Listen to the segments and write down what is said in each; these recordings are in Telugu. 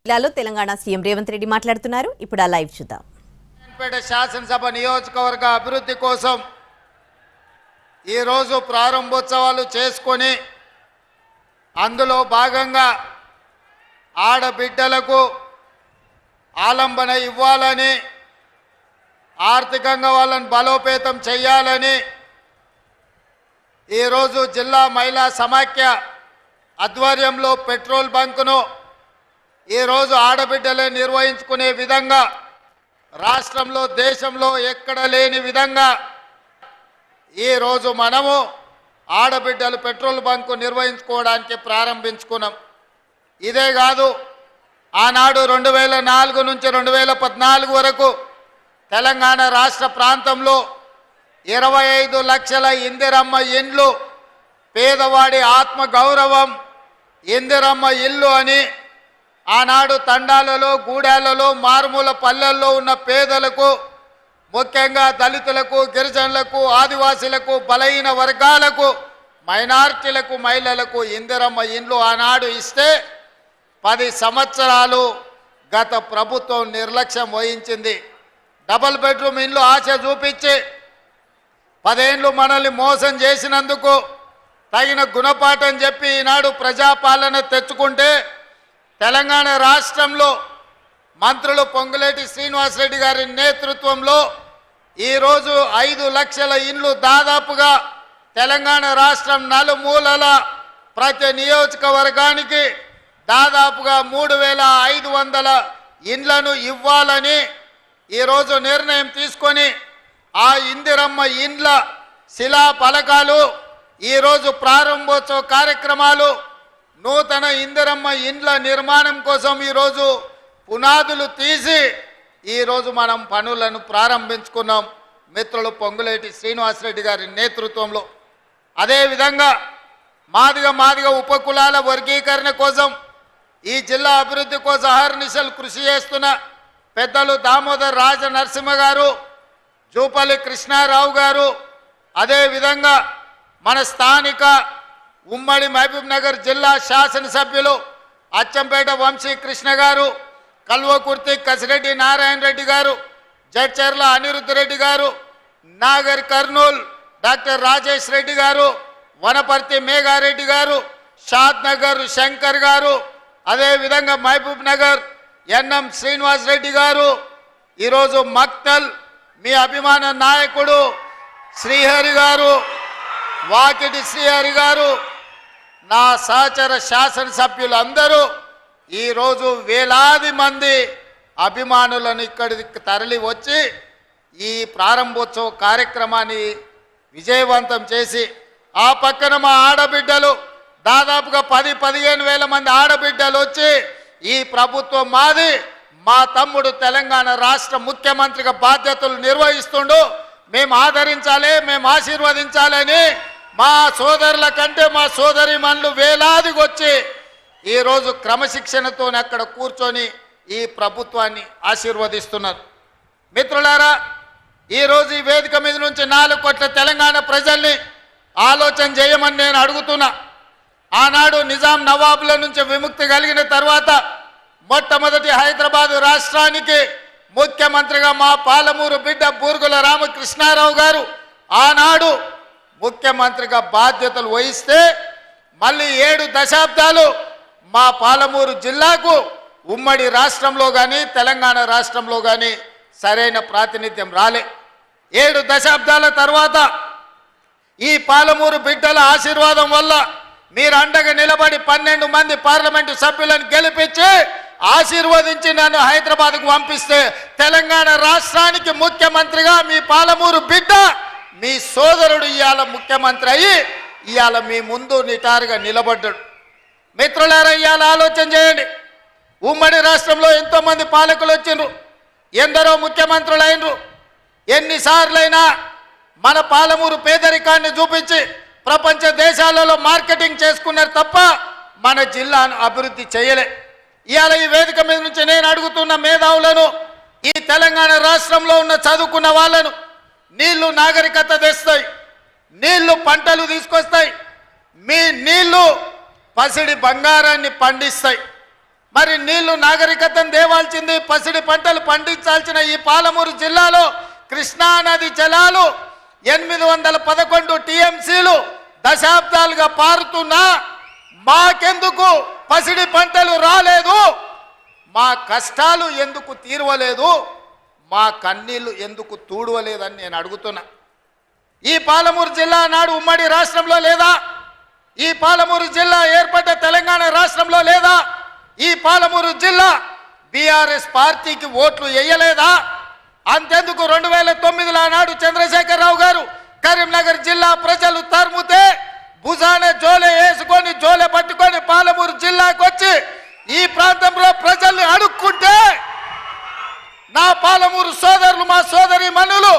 జిల్లాలో తెలంగాణ సీఎం రేవంత్ రెడ్డి మాట్లాడుతున్నారు. ఇప్పుడు ఆ లైవ్ చూద్దాం. శాసనసభ నియోజకవర్గ అభివృద్ధి కోసం ఈ రోజు ప్రారంభోత్సవాలు చేసుకొని అందులో భాగంగా ఆడబిడ్డలకు ఆలంబన ఇవ్వాలని, ఆర్థికంగా వాళ్ళని బలోపేతం చేయాలని ఈరోజు జిల్లా మహిళా సమాఖ్య ఆధ్వర్యంలో పెట్రోల్ బంకును ఈరోజు ఆడబిడ్డలే నిర్వహించుకునే విధంగా రాష్ట్రంలో దేశంలో ఎక్కడ లేని విధంగా ఈరోజు మనము ఆడబిడ్డలు పెట్రోల్ బంకు నిర్వహించుకోవడానికి ప్రారంభించుకున్నాం. ఇదే కాదు, ఆనాడు 2004 నుంచి 2014 వరకు తెలంగాణ రాష్ట్ర ప్రాంతంలో 25 లక్షల ఇందిరమ్మ ఇండ్లు, పేదవాడి ఆత్మ గౌరవం ఇందిరమ్మ ఇల్లు అని ఆనాడు తండాలలో, గూడాలలో, మారుమూల పల్లెల్లో ఉన్న పేదలకు, ముఖ్యంగా దళితులకు, గిరిజనులకు, ఆదివాసీలకు, బలహీన వర్గాలకు, మైనారిటీలకు, మహిళలకు ఇందిరమ్మ ఇండ్లు ఆనాడు ఇస్తే 10 సంవత్సరాలు గత ప్రభుత్వం నిర్లక్ష్యం వహించింది. డబుల్ బెడ్రూమ్ ఇండ్లు ఆశ చూపించి 10 ఏళ్ళు మనల్ని మోసం చేసినందుకు తగిన గుణపాఠం చెప్పి ఈనాడు ప్రజాపాలన తెచ్చుకుంటే తెలంగాణ రాష్ట్రంలో మంత్రులు పొంగులేటి శ్రీనివాసరెడ్డి గారి నేతృత్వంలో ఈరోజు 5 లక్షల ఇండ్లు దాదాపుగా తెలంగాణ రాష్ట్రం నలుమూలల ప్రతి నియోజకవర్గానికి దాదాపుగా 3500 ఇండ్లను ఇవ్వాలని ఈరోజు నిర్ణయం తీసుకొని ఆ ఇందిరమ్మ ఇండ్ల శిలా ఫలకాలు ఈరోజు ప్రారంభోత్సవ కార్యక్రమాలు, నూతన ఇందిరమ్మ ఇండ్ల నిర్మాణం కోసం ఈరోజు పునాదులు తీసి ఈరోజు మనం పనులను ప్రారంభించుకున్నాం మిత్రులు పొంగులేటి శ్రీనివాసరెడ్డి గారి నేతృత్వంలో. అదేవిధంగా మాదిగ ఉపకులాల వర్గీకరణ కోసం ఈ జిల్లా అభివృద్ధి కోసం అహర్నిశలు కృషి చేస్తున్న పెద్దలు దామోదర్ రాజ నరసింహ గారు, జూపల్లి కృష్ణారావు గారు, అదేవిధంగా మన స్థానిక ఉమ్మడి మహబూబ్ నగర్ జిల్లా శాసనసభ్యులు అచ్చంపేట వంశీ కృష్ణ గారు, కల్వకుర్తి కసిరెడ్డి నారాయణ రెడ్డి గారు, జడ్చర్ల అనిరుద్ధ రెడ్డి గారు, నాగర్ కర్నూల్ డాక్టర్ రాజేష్ రెడ్డి గారు, వనపర్తి మేఘారెడ్డి గారు, షాద్ నగర్ శంకర్ గారు, అదేవిధంగా మహబూబ్ నగర్ ఎన్ఎం శ్రీనివాస్ రెడ్డి గారు, ఈరోజు మక్తల్ మీ అభిమాన నాయకుడు శ్రీహరి గారు, వాకిటి శ్రీహరి గారు, నా సహచర శాసనసభ్యులందరూ ఈరోజు వేలాది మంది అభిమానులను ఇక్కడికి తరలి వచ్చి ఈ ప్రారంభోత్సవ కార్యక్రమాన్ని విజయవంతం చేసి, ఆ పక్కన మా ఆడబిడ్డలు దాదాపుగా 10-15 వేల మంది ఆడబిడ్డలు వచ్చి ఈ ప్రభుత్వం మాది, మా తమ్ముడు తెలంగాణ రాష్ట్ర ముఖ్యమంత్రిగా బాధ్యతలు నిర్వహిస్తుండు, మేము ఆదరించాలి, మేము ఆశీర్వదించాలని మా సోదరుల కంటే మా సోదరిమణులు వేలాదికి వచ్చి ఈరోజు క్రమశిక్షణతో అక్కడ కూర్చొని ఈ ప్రభుత్వాన్ని ఆశీర్వదిస్తున్నారు. మిత్రులారా, ఈరోజు ఈ వేదిక మీద నుంచి 4 కోట్ల తెలంగాణ ప్రజల్ని ఆలోచన చేయమని నేను అడుగుతున్నా. ఆనాడు నిజాం నవాబుల నుంచి విముక్తి కలిగిన తర్వాత మొట్టమొదటి హైదరాబాదు రాష్ట్రానికి ముఖ్యమంత్రిగా మా పాలమూరు బిడ్డ బూర్గుల రామకృష్ణారావు గారు ఆనాడు ముఖ్యమంత్రిగా బాధ్యతలు వహిస్తే మళ్ళీ 7 దశాబ్దాలు మా పాలమూరు జిల్లాకు ఉమ్మడి రాష్ట్రంలో కానీ తెలంగాణ రాష్ట్రంలో కానీ సరైన ప్రాతినిధ్యం రాలే. 7 దశాబ్దాల తర్వాత ఈ పాలమూరు బిడ్డల ఆశీర్వాదం వల్ల మీరు అండగా నిలబడి 12 మంది పార్లమెంటు సభ్యులను గెలిపించి ఆశీర్వదించి నన్ను హైదరాబాద్కు పంపిస్తే తెలంగాణ రాష్ట్రానికి ముఖ్యమంత్రిగా మీ పాలమూరు బిడ్డ, మీ సోదరుడు ఇవాళ ముఖ్యమంత్రి అయ్యి ఇవాళ మీ ముందు నిటారుగా నిలబడ్డాడు. మిత్రులారా, ఇవాళ ఆలోచన చేయండి. ఉమ్మడి రాష్ట్రంలో ఎంతోమంది పాలకులు వచ్చిండ్రు, ఎందరో ముఖ్యమంత్రులు అయినరు. ఎన్నిసార్లైనా మన పాలమూరు పేదరికాన్ని చూపించి ప్రపంచ దేశాలలో మార్కెటింగ్ చేసుకున్నారు తప్ప మన జిల్లాను అభివృద్ధి చేయలే. ఇవాళ ఈ వేదిక మీద నుంచి నేను అడుగుతున్న మేధావులను, ఈ తెలంగాణ రాష్ట్రంలో ఉన్న చదువుకున్న వాళ్ళను, నీళ్లు నాగరికత తెస్తాయి, నీళ్లు పంటలు తీసుకొస్తాయి, మీ నీళ్లు పసిడి బంగారాన్ని పండిస్తాయి. మరి నీళ్లు నాగరికతను దేవాల్సింది, పసిడి పంటలు పండించాల్సిన ఈ పాలమూరు జిల్లాలో కృష్ణా నది జలాలు 811 టీఎంసీలు దశాబ్దాలుగా పారుతున్నా మాకెందుకు పసిడి పంటలు రాలేదు, మా కష్టాలు ఎందుకు తీరవలేదు, మా కన్నీళ్లు ఎందుకు తూడవలేదని నేను అడుగుతున్నా. ఈ పాలమూరు జిల్లా నాడు ఉమ్మడి రాష్ట్రంలో లేదా? ఈ పాలమూరు జిల్లా ఏర్పడ్డ తెలంగాణ రాష్ట్రంలో లేదా? ఈ పాలమూరు జిల్లా బీఆర్ఎస్ పార్టీకి ఓట్లు వేయలేదా? అంతెందుకు 2009లో నాడు చంద్రశేఖరరావు గారు కరీంనగర్ జిల్లా ప్రజలు తరుముతే భుజాన జోలె వేసుకొని జోలె పట్టుకొని పాలమూరు జిల్లాకు వచ్చి ఈ ప్రాంతంలో ప్రజల్ని అడుక్కుంటే నా పాలమూరు సోదరులు, మా సోదరి మనులు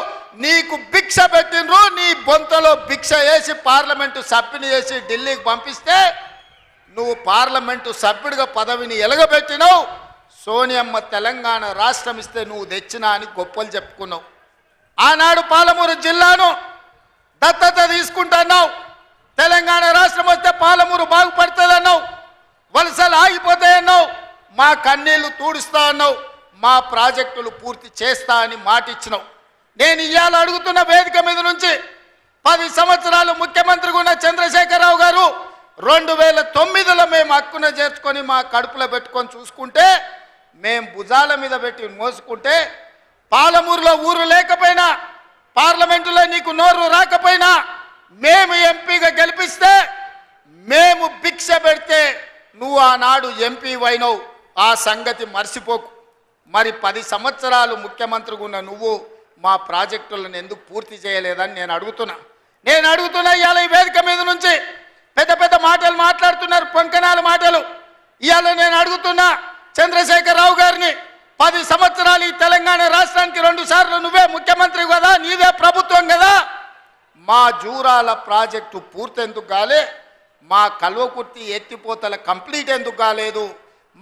నీకు భిక్ష పెట్టినరు, నీ బొంతలో భిక్ష వేసి పార్లమెంటు సభ్యుని వేసి ఢిల్లీకి పంపిస్తే నువ్వు పార్లమెంటు సభ్యుడిగా పదవిని ఎలగబెట్టినావు. సోనియమ్మ తెలంగాణ రాష్ట్రం ఇస్తే నువ్వు తెచ్చినా అని గొప్పలు చెప్పుకున్నావు. ఆనాడు పాలమూరు జిల్లాను దత్తత తీసుకుంటున్నావు, తెలంగాణ రాష్ట్రం వస్తే పాలమూరు బాగుపడుతుందన్నావు, వలసలు ఆగిపోతాయన్నావు, మా కన్నీళ్లు తూడుస్తా అన్నావు, మా ప్రాజెక్టులు పూర్తి చేస్తా అని మాటిచ్చినావు. నేను ఇవాళ అడుగుతున్న వేదిక మీద నుంచి 10 సంవత్సరాలు ముఖ్యమంత్రిగా ఉన్న చంద్రశేఖరరావు గారు 2009లో మేము హక్కున చేర్చుకొని మా కడుపులో పెట్టుకొని చూసుకుంటే, మేము భుజాల మీద పెట్టి మోసుకుంటే, పాలమూరులో ఊరు లేకపోయినా, పార్లమెంటులో నీకు నోరు రాకపోయినా, మేము ఎంపీగా గెలిపిస్తే మేము భిక్ష పెడితే నువ్వు ఆనాడు ఎంపీ అయినవు. ఆ సంగతి మర్చిపోకు. మరి 10 సంవత్సరాలు ముఖ్యమంత్రిగా ఉన్న నువ్వు మా ప్రాజెక్టులను ఎందుకు పూర్తి చేయలేదని నేను అడుగుతున్నా. ఇవాళ ఈ వేదిక మీద నుంచి పెద్ద పెద్ద మాటలు మాట్లాడుతున్నారు, పొంకనాల మాటలు. ఇవాళ నేను అడుగుతున్నా చంద్రశేఖరరావు గారిని, 10 సంవత్సరాలు ఈ తెలంగాణ రాష్ట్రానికి 2 సార్లు నువ్వే ముఖ్యమంత్రి కదా, నీదే ప్రభుత్వం కదా, మా జూరాల ప్రాజెక్టు పూర్తి ఎందుకు కాలే, మా కల్వకుర్తి ఎత్తిపోతల కంప్లీట్ ఎందుకు కాలేదు,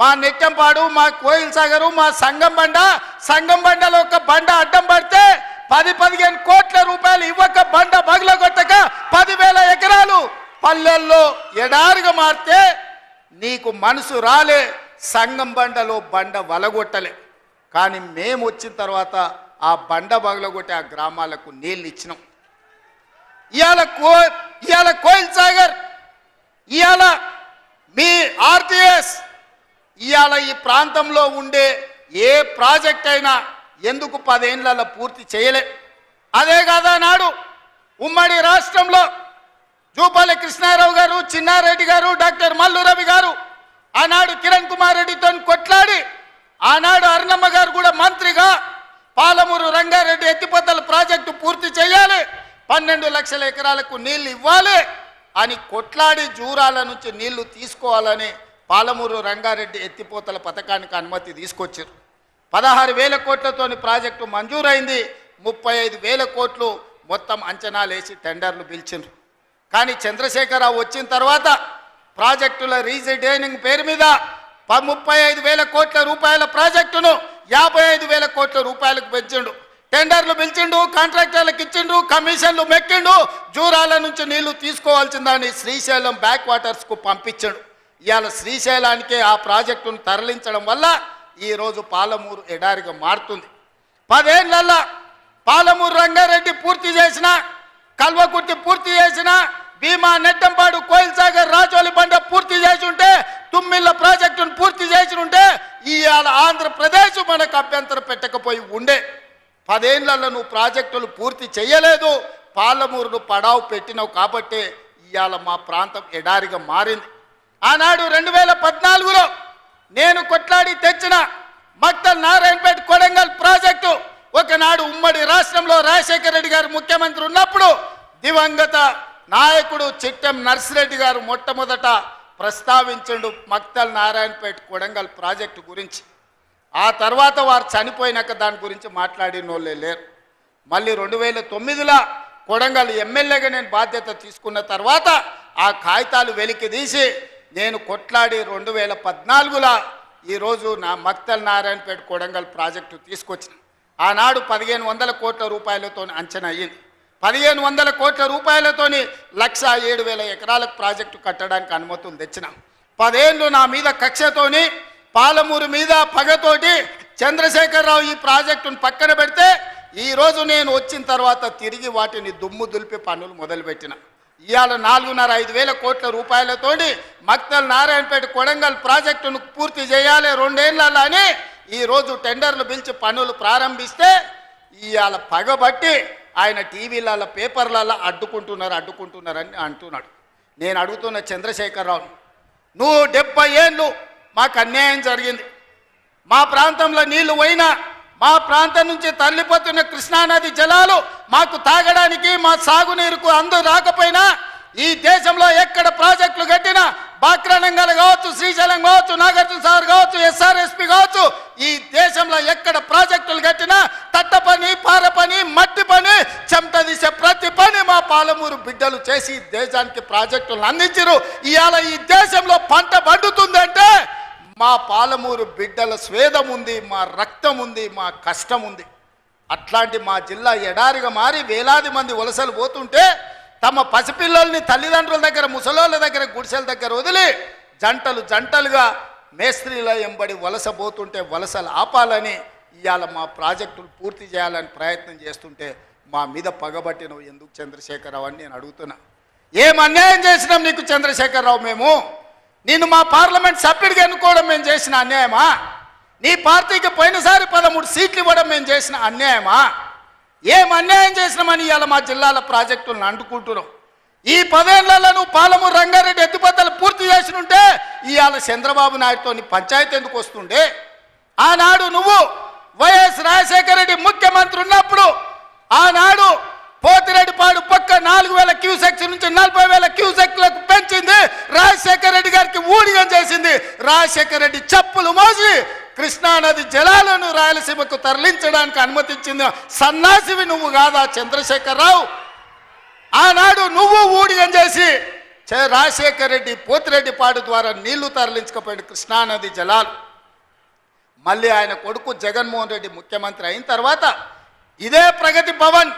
మా నెట్టంపాడు, మా కోయిల్ సాగరు, మా సంగం బండలో ఒక బండ అడ్డం పడితే 10-15 కోట్ల రూపాయలు ఇవ్వక బండ బగలగొట్టక 10,000 ఎకరాలు పల్లెల్లో ఎడారిగా మారితే నీకు మనసు రాలే, సంగం బండలో బండ వలగొట్టలే. కానీ మేము వచ్చిన తర్వాత ఆ బండ బగలగొట్టి ఆ గ్రామాలకు నీళ్ళు ఇచ్చినాం. ఇవాళ కోయిల్ సాగర్, ఇవాళ మీ ఆర్టీఎస్, ఇవాళ ఈ ప్రాంతంలో ఉండే ఏ ప్రాజెక్ట్ అయినా ఎందుకు 10 ఏళ్లలో పూర్తి చేయలే? అదే కాదా నాడు ఉమ్మడి రాష్ట్రంలో జూపల్లి కృష్ణారావు గారు, చిన్నారెడ్డి గారు, డాక్టర్ మల్లు రవి గారు ఆనాడు కిరణ్ కుమార్ రెడ్డితో కొట్లాడి, ఆనాడు అరుణమ్మ గారు కూడా మంత్రిగా పాలమూరు రంగారెడ్డి ఎత్తిపోతల ప్రాజెక్టు పూర్తి చేయాలి, 12 లక్షల ఎకరాలకు నీళ్లు ఇవ్వాలి అని కొట్లాడి జూరాల నుంచి నీళ్లు తీసుకోవాలని పాలమూరు రంగారెడ్డి ఎత్తిపోతల పథకానికి అనుమతి తీసుకొచ్చారు. 16,000 కోట్లతోని ప్రాజెక్టు మంజూరైంది. 35,000 కోట్లు మొత్తం అంచనాలు వేసి టెండర్లు పిలిచిండ్రు. కానీ చంద్రశేఖరరావు వచ్చిన తర్వాత ప్రాజెక్టుల రీజైనింగ్ పేరు మీద 35,000 కోట్ల రూపాయల ప్రాజెక్టును 55,000 కోట్ల రూపాయలకు పెంచిండు. టెండర్లు పిలిచిండు, కాంట్రాక్టర్లకు ఇచ్చిండు, కమిషన్లు మెక్కిండు, జూరాల నుంచి నీళ్లు తీసుకోవాల్సిందని శ్రీశైలం బ్యాక్ వాటర్స్కు పంపించాడు. ఇవాళ శ్రీశైలానికే ఆ ప్రాజెక్టును తరలించడం వల్ల ఈరోజు పాలమూరు ఎడారిగా మారుతుంది. 10 ఏళ్లలో పాలమూరు రంగారెడ్డి పూర్తి చేసిన, కల్వకుర్తి పూర్తి చేసిన, భీమా, నెట్టంపాడు, కోయిల్ సాగర్, రాజోలి బండ పూర్తి చేసి ఉంటే, తుమ్మిళ్ళ ప్రాజెక్టును పూర్తి చేసి ఉంటే ఇవాళ ఆంధ్రప్రదేశ్ మనకు అభ్యంతరం పెట్టకపోయి ఉండే. 10 ఏళ్లలో నువ్వు ప్రాజెక్టులు పూర్తి చేయలేదు, పాలమూరును పడావు పెట్టినావు కాబట్టి ఇవాళ మా ప్రాంతం ఎడారిగా మారింది. ఆనాడు 2014లో నేను కొట్లాడి తెచ్చిన మక్తల్ నారాయణపేట కొడంగల్ ప్రాజెక్టు ఒకనాడు ఉమ్మడి రాష్ట్రంలో రాజశేఖర రెడ్డి గారు ముఖ్యమంత్రి ఉన్నప్పుడు దివంగత నాయకుడు చిట్టెం నర్సిరెడ్డి గారు మొట్టమొదట ప్రస్తావించండు మక్తల్ నారాయణపేట కొడంగల్ ప్రాజెక్టు గురించి. ఆ తర్వాత వారు చనిపోయినాక దాని గురించి మాట్లాడిన వాళ్ళే లేరు. మళ్ళీ 2009లో కొడంగల్ ఎమ్మెల్యేగా నేను బాధ్యత తీసుకున్న తర్వాత ఆ కాగితాలు వెలికి తీసి నేను కొట్లాడి 2014లో ఈరోజు నా మక్తల్ నారాయణపేట కొడంగల్ ప్రాజెక్టు తీసుకొచ్చిన. ఆనాడు 1,500 కోట్ల రూపాయలతో అంచనా అయ్యింది. 1,500 కోట్ల రూపాయలతోని 107,000 ఎకరాలకు ప్రాజెక్టు కట్టడానికి అనుమతులు తెచ్చిన. 10 ఏళ్ళు నా మీద కక్షతోని పాలమూరు మీద పగతోటి చంద్రశేఖరరావు ఈ ప్రాజెక్టును పక్కన పెడితే ఈరోజు నేను వచ్చిన తర్వాత తిరిగి వాటిని దుమ్ము దులిపి పనులు మొదలుపెట్టిన. ఇవాళ 4,500 వేల కోట్ల రూపాయలతోటి మక్తల్ నారాయణపేట కొడంగల్ ప్రాజెక్టును పూర్తి చేయాలి 2 ఏళ్ళలో అని ఈరోజు టెండర్లు పిలిచి పనులు ప్రారంభిస్తే ఇవాళ పగబట్టి ఆయన టీవీలలో పేపర్లలో అడ్డుకుంటున్నారని అంటున్నాడు. నేను అడుగుతున్న చంద్రశేఖరరావు, నువ్వు 70 ఏళ్ళు మాకు అన్యాయం జరిగింది, మా ప్రాంతంలో నీళ్లు పోయినా మా ప్రాంతం నుంచి తరలిపోతున్న కృష్ణానది జలాలు మాకు తాగడానికి మా సాగునీరుకు అందు రాకపోయినా ఈ దేశంలో ఎక్కడ ప్రాజెక్టులు కట్టినా బాక్రానంగల్ కావచ్చు, శ్రీశైలం కావచ్చు, నాగార్జున సాగర్ కావచ్చు, ఎస్ఆర్ఎస్పి కావచ్చు, ఈ దేశంలో ఎక్కడ ప్రాజెక్టులు కట్టినా తట్ట పని, పార పని, మట్టి పని, చెమట తీసే ప్రతి పని మా పాలమూరు బిడ్డలు చేసి దేశానికి ప్రాజెక్టులను అందించారు. ఇవాళ ఈ దేశంలో పంట పండుతుందంటే మా పాలమూరు బిడ్డల స్వేదం ఉంది, మా రక్తం ఉంది, మా కష్టం ఉంది. అట్లాంటి మా జిల్లా ఎడారిగా మారి వేలాది మంది వలసలు పోతుంటే తమ పసిపిల్లల్ని తల్లిదండ్రుల దగ్గర, ముసలోళ్ళ దగ్గర, గుడిసెల దగ్గర వదిలి జంటలుగా మేస్త్రీల ఎంబడి వలస పోతుంటే వలసలు ఆపాలని ఇవాళ మా ప్రాజెక్టులు పూర్తి చేయాలని ప్రయత్నం చేస్తుంటే మా మీద పగబట్టినవు ఎందుకు చంద్రశేఖరరావు అని నేను అడుగుతున్నా. ఏం అన్యాయం చేసినాం నీకు చంద్రశేఖరరావు? మేము నిన్ను మా పార్లమెంట్ సభ్యుడిగా ఎన్నుకోవడం మేము చేసిన అన్యాయమా? నీ పార్టీకి పోయినసారి 13 సీట్లు ఇవ్వడం మేము చేసిన అన్యాయమా? ఏం అన్యాయం చేసినామని ఇవాళ మా జిల్లాల ప్రాజెక్టులను అంటుకుంటున్నావు? ఈ 10 ఏళ్లలో నువ్వు పాలమూరు రంగారెడ్డి ఎత్తిపోతలు పూర్తి చేసినుంటే ఇవాళ చంద్రబాబు నాయుడుతో పంచాయతీ ఎందుకు వస్తుండే? ఆనాడు నువ్వు వైఎస్ రాజశేఖర రెడ్డి ముఖ్యమంత్రి ఉన్నప్పుడు ఆనాడు పోతిరెడ్డిపాడు పక్క 4,000 క్యూసెక్స్ నుంచి 40,000 క్యూసెక్లకు పెంచింది. రాజశేఖర రెడ్డి గారికి ఊడిగం చేసింది. రాజశేఖర రెడ్డి చెప్పులు మోసి కృష్ణానది జలాలను రాయలసీమకు తరలించడానికి అనుమతించింది సన్నాసివి నువ్వు కాదా చంద్రశేఖరరావు? ఆనాడు నువ్వు ఊడిగం చేసి రాజశేఖర రెడ్డి పోతిరెడ్డిపాడు ద్వారా నీళ్లు తరలించకపోయాడు కృష్ణానది జలాలు. మళ్ళీ ఆయన కొడుకు జగన్మోహన్ రెడ్డి ముఖ్యమంత్రి అయిన తర్వాత ఇదే ప్రగతి భవన్,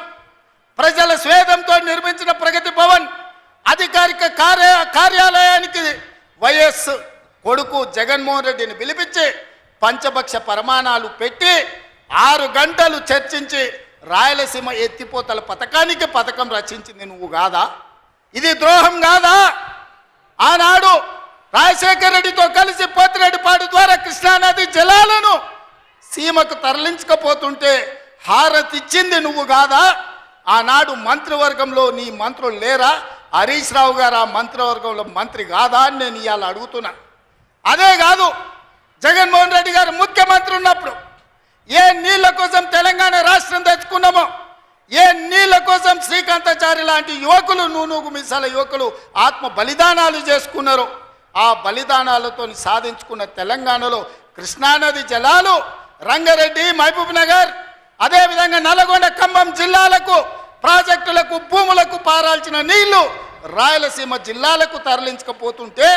ప్రజల స్వేదంతో నిర్మించిన ప్రగతి భవన్ అధికారిక కార్యాలయానికి వైఎస్ కొడుకు జగన్మోహన్ రెడ్డిని పిలిపించి పంచపక్ష ప్రమాణాలు పెట్టి 6 గంటలు చర్చించి రాయలసీమ ఎత్తిపోతల పథకం రచించింది నువ్వు కాదా? ఇది ద్రోహం కాదా? ఆనాడు రాజశేఖర రెడ్డితో కలిసి పోతిరెడ్డిపాడు ద్వారా కృష్ణానది జలాలను సీమకు తరలించకపోతుంటే హారతిచ్చింది నువ్వు కాదా? ఆనాడు మంత్రివర్గంలో నీ మంత్రులు లేరా? హరీష్ రావు గారు ఆ మంత్రివర్గంలో మంత్రి కాదా అని నేను ఇవాళ అడుగుతున్నా. అదే కాదు, జగన్మోహన్ రెడ్డి గారు ముఖ్యమంత్రి ఉన్నప్పుడు ఏ నీళ్ల కోసం తెలంగాణ రాష్ట్రం తెచ్చుకున్నామో, ఏ నీళ్ల కోసం శ్రీకాంతాచారి లాంటి యువకులు, నూనూగు మిసాల యువకులు ఆత్మ బలిదానాలు చేసుకున్నారు. ఆ బలిదానాలతో సాధించుకున్న తెలంగాణలో కృష్ణానది జలాలు రంగారెడ్డి, మహబూబ్ నగర్, అదేవిధంగా నల్గొండ, ఖమ్మం జిల్లాలకు ప్రాజెక్టులకు, భూములకు పారాల్సిన నీళ్లు రాయలసీమ జిల్లాలకు తరలించకపోతుంటే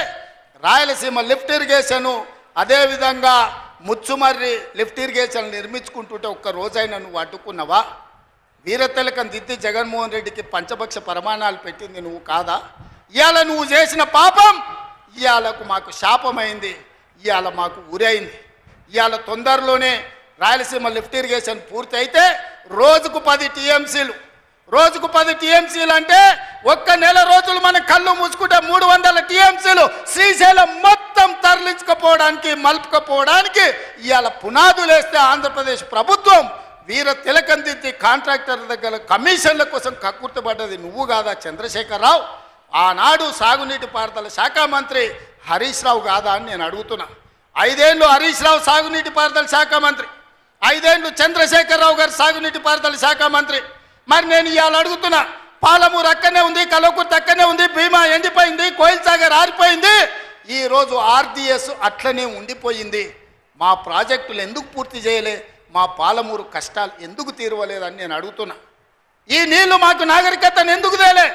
రాయలసీమ లిఫ్ట్ ఇరిగేషను, అదేవిధంగా ముచ్చుమర్రి లిఫ్ట్ ఇరిగేషన్ నిర్మించుకుంటుంటే ఒక్క రోజైనా నువ్వు అడ్డుకున్నావా? వీరతిలకం దిద్ది జగన్మోహన్ రెడ్డికి పంచపక్ష ప్రమాణాలు పెట్టింది నువ్వు కాదా? ఇవాళ నువ్వు చేసిన పాపం ఇవాళకు మాకు శాపమైంది, ఇవాళ మాకు ఉరైంది. ఇవాళ తొందరలోనే రాయలసీమ లిఫ్ట్ ఇరిగేషన్ పూర్తి అయితే రోజుకు 10 టీఎంసీలు అంటే ఒక్క నెల రోజులు మన కళ్ళు మూసుకుంటే 300 టీఎంసీలు శ్రీశైలం మొత్తం తరలించకపోవడానికి, మలుపుకపోవడానికి ఇవాళ పునాదులు వేస్తే ఆంధ్రప్రదేశ్ ప్రభుత్వం వీర తిలకం దిద్ది కాంట్రాక్టర్ దగ్గర కమిషన్ల కోసం కక్కుర్తిపడ్డది నువ్వు కాదా చంద్రశేఖరరావు? ఆనాడు సాగునీటి పారుదల శాఖ మంత్రి హరీష్ రావు కాదా అని నేను అడుగుతున్నా. 5 ఏళ్ళు హరీష్ రావు సాగునీటి పారుదల శాఖ మంత్రి, 5 ఏళ్ళు చంద్రశేఖరరావు గారు సాగునీటి పారుదల శాఖ మంత్రి. మరి నేను ఇవాళ అడుగుతున్నా, పాలమూరు అక్కడనే ఉంది, కల్వకుర్తి అక్కడనే ఉంది, భీమా ఎండిపోయింది, కోయిల్ సాగర్ ఆరిపోయింది, ఈరోజు ఆర్డిఎస్ అట్లనే ఉండిపోయింది. మా ప్రాజెక్టులు ఎందుకు పూర్తి చేయలే? మా పాలమూరు కష్టాలు ఎందుకు తీరవలేదని నేను అడుగుతున్నా. ఈ నీళ్లు మాకు నాగరికతను ఎందుకు తేలే?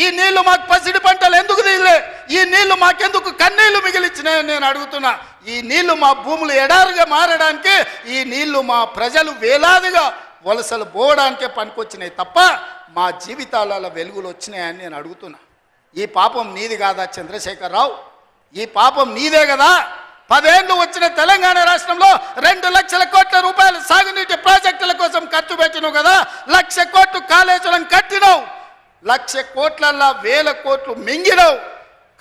ఈ నీళ్లు మాకు పసిడి పంటలు ఎందుకు తీయలే? ఈ నీళ్లు మాకెందుకు కన్నీళ్లు మిగిలిచ్చినాయని నేను అడుగుతున్నా. ఈ నీళ్లు మా భూములు ఎడారుగా మారడానికి, ఈ నీళ్లు మా ప్రజలు వేలాదిగా వలసలు పోవడానికే పనికొచ్చినాయి తప్ప మా జీవితాలలో వెలుగులు వచ్చినాయని నేను అడుగుతున్నా. ఈ పాపం నీది కాదా చంద్రశేఖరరావు? ఈ పాపం నీదే కదా? 10 ఏళ్ళు వచ్చిన తెలంగాణ రాష్ట్రంలో 2 లక్షల కోట్ల రూపాయలు సాగునీటి ప్రాజెక్టుల కోసం ఖర్చు పెట్టినావు కదా. 1,00,000 కోట్లు కాళేశ్వరం కట్టినావు. 1,00,000 కోట్లల్లా 1,000 కోట్లు మింగినావు.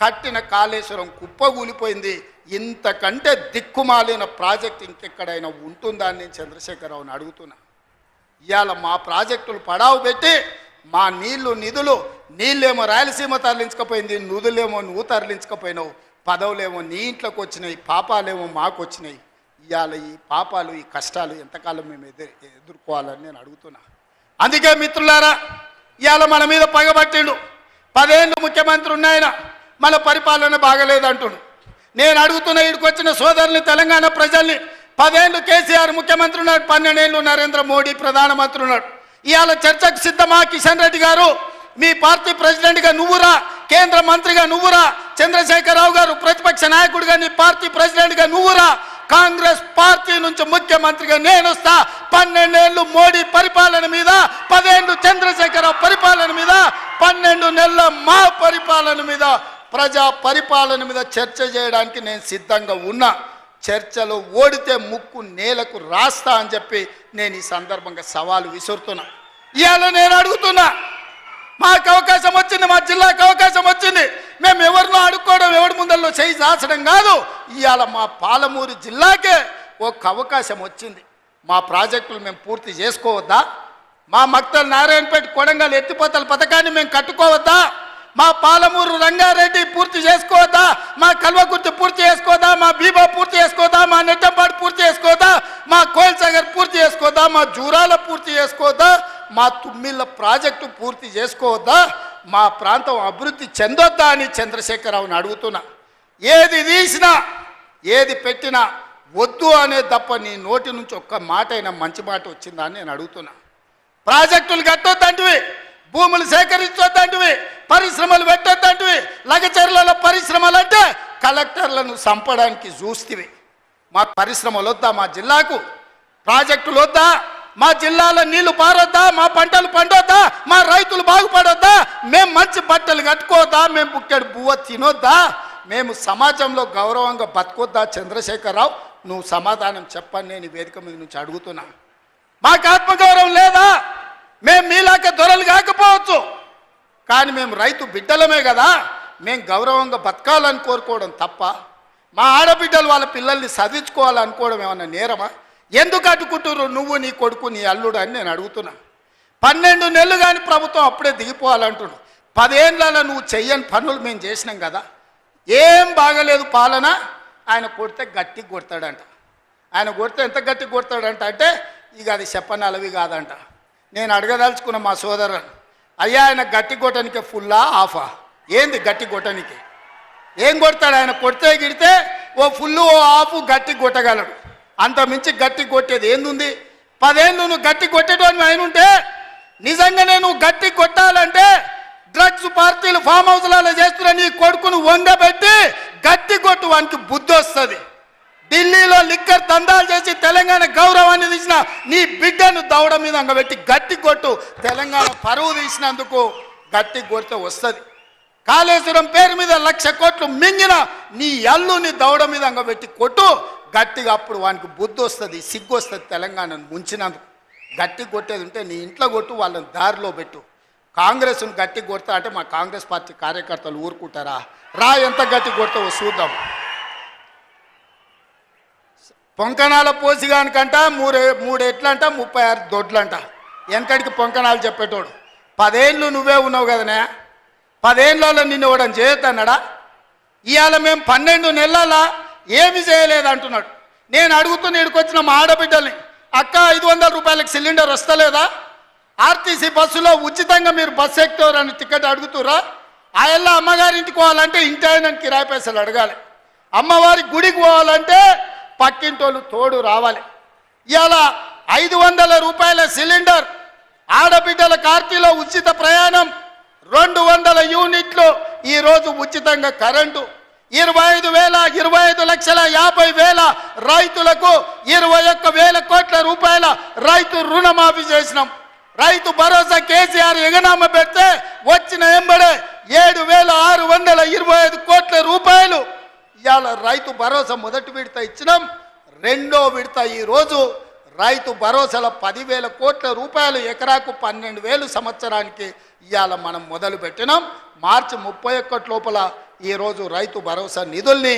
కట్టిన కాళేశ్వరం కుప్పగూలిపోయింది. ఇంతకంటే దిక్కుమాలిన ప్రాజెక్ట్ ఇంకెక్కడైనా ఉంటుందా అని నేను చంద్రశేఖరరావుని అడుగుతున్నా. ఇవాళ మా ప్రాజెక్టులు పడావు పెట్టి మా నిధులు నీళ్ళేమో రాయలసీమ తరలించకపోయింది, నిధులేమో నువ్వు తరలించకపోయినావు. పదవులేమో నీ ఇంట్లోకి వచ్చినాయి, పాపాలేమో మాకు వచ్చినాయి. ఇవాళ ఈ పాపాలు ఈ కష్టాలు ఎంతకాలం మేము ఎదుర్కోవాలని నేను అడుగుతున్నా. అందుకే మిత్రులారా, ఇవాళ మన మీద పగబట్టిండు. 10 ఏళ్ళు ముఖ్యమంత్రి ఉన్నాయన, మన పరిపాలన బాగలేదంటుడు. నేను అడుగుతున్న ఇక్కడికి వచ్చిన సోదరుని, తెలంగాణ ప్రజల్ని, 10 ఏళ్ళు కేసీఆర్ ముఖ్యమంత్రి ఉన్నాడు, 12 ఏళ్ళు నరేంద్ర మోడీ ప్రధానమంత్రి ఉన్నాడు. ఇవాళ చర్చకు సిద్ధమా? కిషన్ రెడ్డి గారు మీ పార్టీ ప్రెసిడెంట్గా నువ్వురా, కేంద్ర మంత్రిగా నువ్వురా, చంద్రశేఖరరావు గారు ప్రతిపక్ష నాయకుడిగా నీ పార్టీ ప్రెసిడెంట్గా నువ్వురా, కాంగ్రెస్ పార్టీ నుంచి ముఖ్యమంత్రిగా నేను వస్తా. 12 ఏళ్ళు మోడీ పరిపాలన మీద, 10 ఏళ్ళు చంద్రశేఖరరావు పరిపాలన మీద, 12 నెలల మా పరిపాలన మీద, ప్రజా పరిపాలన మీద చర్చ చేయడానికి నేను సిద్ధంగా ఉన్నా. చర్చలో ఓడితే ముక్కు నేలకు రాస్తా అని చెప్పి నేను ఈ సందర్భంగా సవాలు విసురుతున్నా. ఇవాళ నేను అడుగుతున్నా, మాకు అవకాశం వచ్చింది, మా జిల్లాకు అవకాశం వచ్చింది. మేము ఎవరినో అడుక్కోవడం, ఎవరి ముందల్లో చేయి దాచడం కాదు. ఇవాళ మా పాలమూరు జిల్లాకే ఒక అవకాశం వచ్చింది. మా ప్రాజెక్టులు మేము పూర్తి చేసుకోవద్దా? మా మక్తల్ నారాయణపేట కొడంగల్ ఎత్తిపోతల పథకాన్ని మేము కట్టుకోవద్దా? మా పాలమూరు రంగారెడ్డి పూర్తి చేసుకోవద్దా? మా కల్వకుర్తి పూర్తి చేసుకోవద్దా? మా బీబా పూర్తి చేసుకోవద్దా? మా నెట్టంపాడు పూర్తి చేసుకోవద్దా? మా కోయిల్సాగర్ పూర్తి చేసుకోవద్దా? మా జూరాల పూర్తి చేసుకోవద్దా? మా తుమ్మిళ్ళ ప్రాజెక్టు పూర్తి చేసుకోవద్దా? మా ప్రాంతం అభివృద్ధి చెందొద్దా అని చంద్రశేఖరరావుని అడుగుతున్నా. ఏది తీసినా ఏది పెట్టినా వద్దు అనే తప్ప నీ నోటి నుంచి ఒక్క మాట అయినా మంచి మాట వచ్చిందా అని నేను అడుగుతున్నా. ప్రాజెక్టులు కట్టొద్దంటివి, భూములు సేకరించొద్దంటివి, పరిశ్రమలు పెట్టొద్దంటివి. లగచర్లలో పరిశ్రమలు అంటే కలెక్టర్లను చంపడానికి చూస్తేవి. మా పరిశ్రమలు వద్దా? మా జిల్లాకు ప్రాజెక్టులు వద్దా? మా జిల్లాలో నీళ్లు పారొద్దా? మా పంటలు పండొద్దా? మా రైతులు బాగుపడొద్దా? మేము మంచి బట్టలు కట్టుకోవద్దా? మేము బుక్కెడు బువ్వ తినొద్దా? మేము సమాజంలో గౌరవంగా బతకొద్దా? చంద్రశేఖరరావు, నువ్వు సమాధానం చెప్పని నేను వేదిక మీద నుంచి అడుగుతున్నా. మాకు ఆత్మగౌరవం లేదా? మేము మీలాక దొరలు కాకపోవచ్చు, కానీ మేము రైతు బిడ్డలమే కదా. మేము గౌరవంగా బతకాలని కోరుకోవడం తప్ప, మా ఆడబిడ్డలు వాళ్ళ పిల్లల్ని చదివించుకోవాలనుకోవడం ఏమన్నా నేరమా? ఎందుకు అడ్డుకుంటున్నారు నువ్వు, నీ కొడుకు, నీ అల్లుడు అని నేను అడుగుతున్నా. 12 నెలలు కానీ ప్రభుత్వం అప్పుడే దిగిపోవాలంటున్నావు. 10 ఏళ్ళలో నువ్వు చెయ్యని పనులు మేము చేసినాం కదా. ఏం బాగలేదు పాలన. ఆయన కొడితే గట్టి కొడతాడంట. ఆయన కొడితే ఎంత గట్టి కొడతాడంట అంటే ఇక అది చెప్పనలవి కాదంట. నేను అడగదలుచుకున్న మా సోదరుని, అయ్యా ఆయన గట్టి కొట్టడానికి ఫుల్లా ఆఫా? ఏంది గట్టి కొట్టడానికి? ఏం కొడతాడు ఆయన? కొడితే గిడితే ఓ ఫుల్లు ఓ ఆఫ్ గట్టి కొట్టగలడు. అంత మించి గట్టి కొట్టేది ఏందుంది? 10 ఏళ్ళు నువ్వు గట్టి కొట్టేటోని ఆయన ఉంటే, నిజంగానే నువ్వు గట్టి కొట్టాలంటే డ్రగ్స్ పార్టీలు ఫామ్ హౌస్లలో చేస్తున్న నీ కొడుకును వంగబెట్టి గట్టి కొట్టు, వానికి బుద్ధి వస్తుంది. ఢిల్లీలో లిక్కర్ దందాలు చేసి తెలంగాణ గౌరవాన్ని తీసిన నీ బిడ్డను దవడ మీద అంగబెట్టి గట్టి కొట్టు. తెలంగాణ పరువు తీసినందుకు గట్టి కొడితే వస్తుంది. కాళేశ్వరం పేరు మీద 1,00,000 కోట్లు మింగిన నీ అల్లుని దవడ మీద అంగబెట్టి కొట్టు గట్టిగా. అప్పుడు వానికి బుద్ధి వస్తుంది, సిగ్గు వస్తుంది. తెలంగాణను ముంచినందుకు గట్టి కొట్టేది ఉంటే నీ ఇంట్లో కొట్టు, వాళ్ళని దారిలో పెట్టు. కాంగ్రెస్ను గట్టి కొడతా అంటే మా కాంగ్రెస్ పార్టీ కార్యకర్తలు ఊరుకుంటారా? రా, ఎంత గట్టి కొడతావో చూద్దాం. పొంకణాల పోసిగానికంట 3 ఎట్లంట 36 దొడ్లంట. వెనకడికి పొంకణాలు చెప్పేటోడు. 10 ఏళ్ళు నువ్వే ఉన్నావు కదనే. 10 ఏళ్ళలో నిన్ను ఇవ్వడం చేయొద్దన్నాడా? ఇవాళ మేము 12 నెలల ఏమి చేయలేదంటున్నాడు. నేను అడుగుతున్న ఇక్కడికొచ్చిన మా ఆడబిడ్డల్ని, అక్క 500 రూపాయలకు సిలిండర్ వస్తలేదా? ఆర్టీసీ బస్సులో ఉచితంగా మీరు బస్సు ఎక్కుతారని టికెట్ అడుగుతురా? ఆయల్లా అమ్మగారింటికి పోవాలంటే ఇంటి ఆయన కిరాయి పైసలు అడగాలి. అమ్మవారి గుడికి పోవాలంటే పక్కింటోళ్ళు తోడు రావాలి. ఇవాళ 500 రూపాయల సిలిండర్, ఆడబిడ్డల కార్తీలో ఉచిత ప్రయాణం, 200 యూనిట్లు ఈరోజు ఉచితంగా కరెంటు, 25,50,00,50,000 రైతులకు 21,000 కోట్ల రూపాయల రైతు రుణమాఫీ చేసినాం. రైతు భరోసా కేసీఆర్ ఎగనామ పెడితే వచ్చిన ఎంబడే 7,625 కోట్ల రూపాయలు ఇవాళ రైతు భరోసా మొదటి విడత ఇచ్చినాం, రెండో విడత ఈరోజు రైతు భరోసాల 10,000 కోట్ల రూపాయలు, ఎకరాకు 12,000 సంవత్సరానికి ఇవాళ మనం మొదలు పెట్టినాం. మార్చి 31 లోపల ఈరోజు రైతు భరోసా నిధుల్ని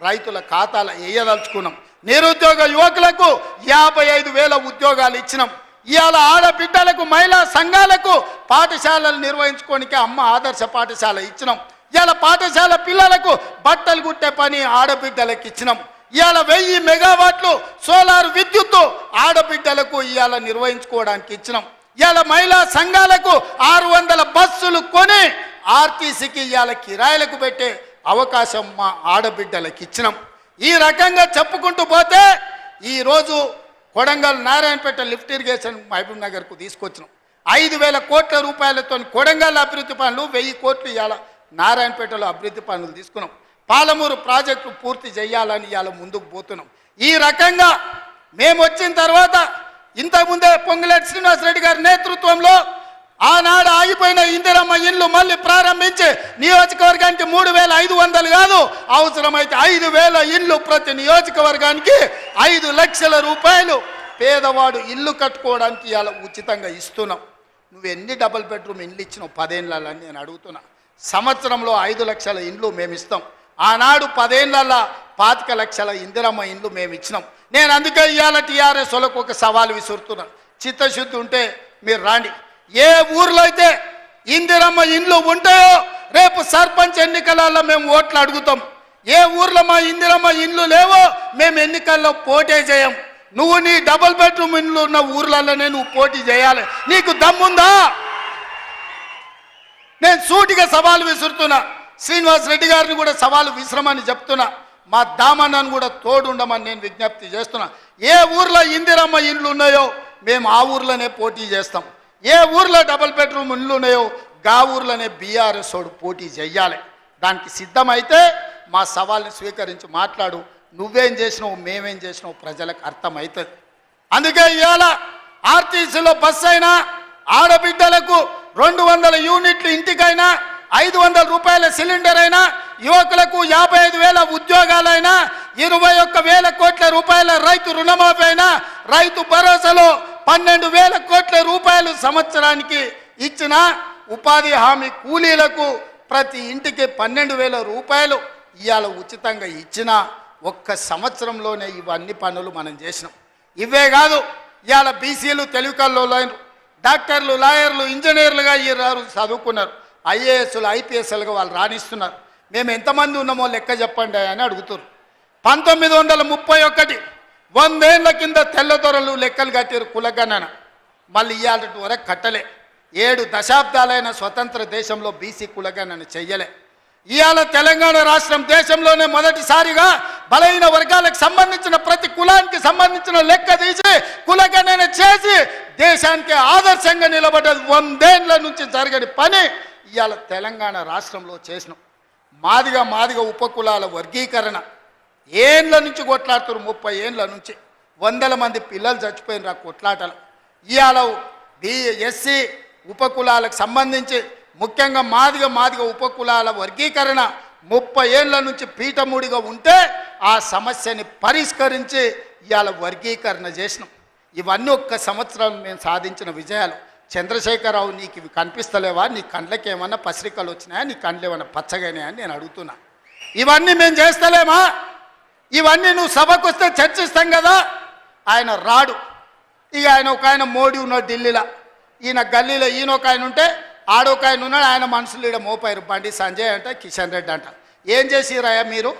రైతుల ఖాతాలో వేయదలుచుకున్నాం. నిరుద్యోగ యువకులకు 55,000 ఉద్యోగాలు ఇచ్చినాం. ఇవాళ ఆడబిడ్డలకు, మహిళా సంఘాలకు పాఠశాలలు నిర్వహించుకోనికి అమ్మ ఆదర్శ పాఠశాల ఇచ్చినాం. ఇవాళ పాఠశాల పిల్లలకు బట్టలు కుట్టే పని ఆడబిడ్డలకు ఇచ్చినాం. ఇవాళ 1000 మెగావాట్లు సోలార్ విద్యుత్తు ఆడబిడ్డలకు ఇవాళ నిర్వహించుకోవడానికి ఇచ్చినాం. ఇవాళ మహిళా సంఘాలకు 600 బస్సులు కొని ఆర్టీసీకి ఇవాళ కిరాయిలకు పెట్టే అవకాశం మా ఆడబిడ్డలకు ఇచ్చినాం. ఈ రకంగా చెప్పుకుంటూ పోతే ఈరోజు కొడంగల్ నారాయణపేట లిఫ్ట్ ఇరిగేషన్ మహబూబ్ నగర్కు తీసుకొచ్చినాం. 5,000 కోట్ల రూపాయలతో కొడంగల్ అభివృద్ధి పనులు, 1000 కోట్లు ఇవాళ నారాయణపేటలో అభివృద్ధి పనులు తీసుకున్నాం. పాలమూరు ప్రాజెక్టు పూర్తి చేయాలని ఇవాళ ముందుకు పోతున్నాం. ఈ రకంగా మేము వచ్చిన తర్వాత ఇంతకుముందే పొంగులేటి శ్రీనివాసరెడ్డి గారి నేతృత్వంలో ఆనాడు ఆగిపోయిన ఇందిరమ్మ ఇల్లు మళ్ళీ ప్రారంభించి నియోజకవర్గానికి 3,500 కాదు, అవసరమైతే 5,000 ఇల్లు ప్రతి నియోజకవర్గానికి 5 లక్షల రూపాయలు పేదవాడు ఇల్లు కట్టుకోవడానికి ఇవాళ ఉచితంగా ఇస్తున్నాం. నువ్వు ఎన్ని డబుల్ బెడ్రూమ్ ఇండ్లు ఇచ్చినావు 10 ఏళ్ళని నేను అడుగుతున్నా. సంవత్సరంలో 5 లక్షల ఇండ్లు మేము ఇస్తాం. ఆనాడు 10 ఏళ్ళ 25 లక్షల ఇందిరమ్మ ఇండ్లు మేము ఇచ్చినాం. నేను అందుకే ఇవాళ టీఆర్ఎస్ వాళ్ళకు ఒక సవాల్ విసురుతున్నాను. చిత్తశుద్ధి ఉంటే మీరు రాండి. ఏ ఊర్లో అయితే ఇందిరమ్మ ఇండ్లు ఉంటాయో రేపు సర్పంచ్ ఎన్నికలలో మేము ఓట్లు అడుగుతాం. ఏ ఊర్లో మా ఇందిరమ్మ ఇండ్లు లేవో మేము ఎన్నికల్లో పోటీ చేయం. నువ్వు నీ డబుల్ బెడ్రూమ్ ఇండ్లు ఉన్న ఊర్లలోనే నువ్వు పోటీ చేయాలి. నీకు దమ్ముందా? నేను సూటిగా సవాలు విసురుతున్నా. శ్రీనివాసరెడ్డి గారిని కూడా సవాలు విసరమని చెప్తున్నా. మా దామన్నను కూడా తోడుండమని నేను విజ్ఞప్తి చేస్తున్నా. ఏ ఊర్లో ఇందిరమ్మ ఇండ్లు ఉన్నాయో మేము ఆ ఊర్లోనే పోటీ చేస్తాం. ఏ ఊర్లో డబుల్ బెడ్రూమ్ ఇండ్లు ఉన్నాయో గా ఊర్లోనే బీఆర్ఎస్ వాడు పోటీ చెయ్యాలి. దానికి సిద్ధమైతే మా సవాల్ని స్వీకరించి మాట్లాడు. నువ్వేం చేసినావు, మేమేం చేసినావు ప్రజలకు అర్థమవుతుంది. అందుకే ఇవాళ ఆర్టీసీలో బస్సు అయినా, ఆడబిడ్డలకు 200 యూనిట్లు ఇంటికైనా, 500 రూపాయల సిలిండర్ అయినా, యువకులకు 55,000 ఉద్యోగాలైనా, 21,000 కోట్ల రూపాయల రైతు రుణమాఫీ అయినా, రైతు భరోసాలో 12,000 కోట్ల రూపాయలు సంవత్సరానికి ఇచ్చిన, ఉపాధి హామీ కూలీలకు ప్రతి ఇంటికి 12,000 రూపాయలు ఇవాళ ఉచితంగా ఇచ్చిన ఒక్క సంవత్సరంలోనే ఇవన్నీ పనులు మనం చేసినాం. ఇవే కాదు, ఇవాళ బీసీలు తెలివికల్లోలైన డాక్టర్లు, లాయర్లు, ఇంజనీర్లుగా ఈ చదువుకున్నారు. ఐఏఎస్లు, ఐపీఎస్లుగా వాళ్ళు రాణిస్తున్నారు. మేము ఎంతమంది ఉన్నామో లెక్క చెప్పండి అని అడుగుతారు. 1931 100 ఏళ్ల కింద తెల్లదొరలు లెక్కలు కట్టారు కులగణన. మళ్ళీ ఇవాళ వరకు కట్టలే. 7 దశాబ్దాలైన స్వతంత్ర దేశంలో బీసీ కులగణన చెయ్యలే. ఇవాళ తెలంగాణ రాష్ట్రం దేశంలోనే మొదటిసారిగా బలహీన వర్గాలకు సంబంధించిన ప్రతి కులానికి సంబంధించిన లెక్క తీసి కులగణన చేసి దేశానికి ఆదర్శంగా నిలబడ్డది. 100 ఏళ్ల నుంచి జరగని పని ఇవాళ తెలంగాణ రాష్ట్రంలో చేసినాం. మాదిగ ఉపకులాల వర్గీకరణ ఏండ్ల నుంచి కొట్లాడుతున్నారు. 30 ఏండ్ల నుంచి 100 మంది పిల్లలు చచ్చిపోయినారు ఆ కొట్లాటలు. ఇవాళ ఎస్సీ ఉపకులాలకు సంబంధించి ముఖ్యంగా మాదిగ ఉపకులాల వర్గీకరణ 30 ఏళ్ల నుంచి పీఠముడిగా ఉంటే ఆ సమస్యని పరిష్కరించి ఇవాళ వర్గీకరణ చేసినాం. ఇవన్నీ ఒక్క సంవత్సరం మేము సాధించిన విజయాలు. చంద్రశేఖరరావు, నీకు ఇవి కనిపిస్తలేవా? నీ కండ్లకి ఏమన్నా పసిరికలు వచ్చినాయా? నీ కండ్లు ఏమన్నా పచ్చగానే అని నేను అడుగుతున్నా. ఇవన్నీ మేము చేస్తలేమా? ఇవన్నీ నువ్వు సభకు వస్తే చర్చిస్తాం కదా. ఆయన రాడు. ఇక ఒక ఆయన మోడీ ఉన్నాడు ఢిల్లీలో, ఈయన గల్లీలో ఈయన ఒక ఆయన ఉంటే ఆడొక ఆయన ఉన్నాడు. ఆయన మనుషులు ఈడ మోపారు. బండి సంజయ్ అంట, కిషన్ రెడ్డి అంట. ఏం చేసిరాయా మీరు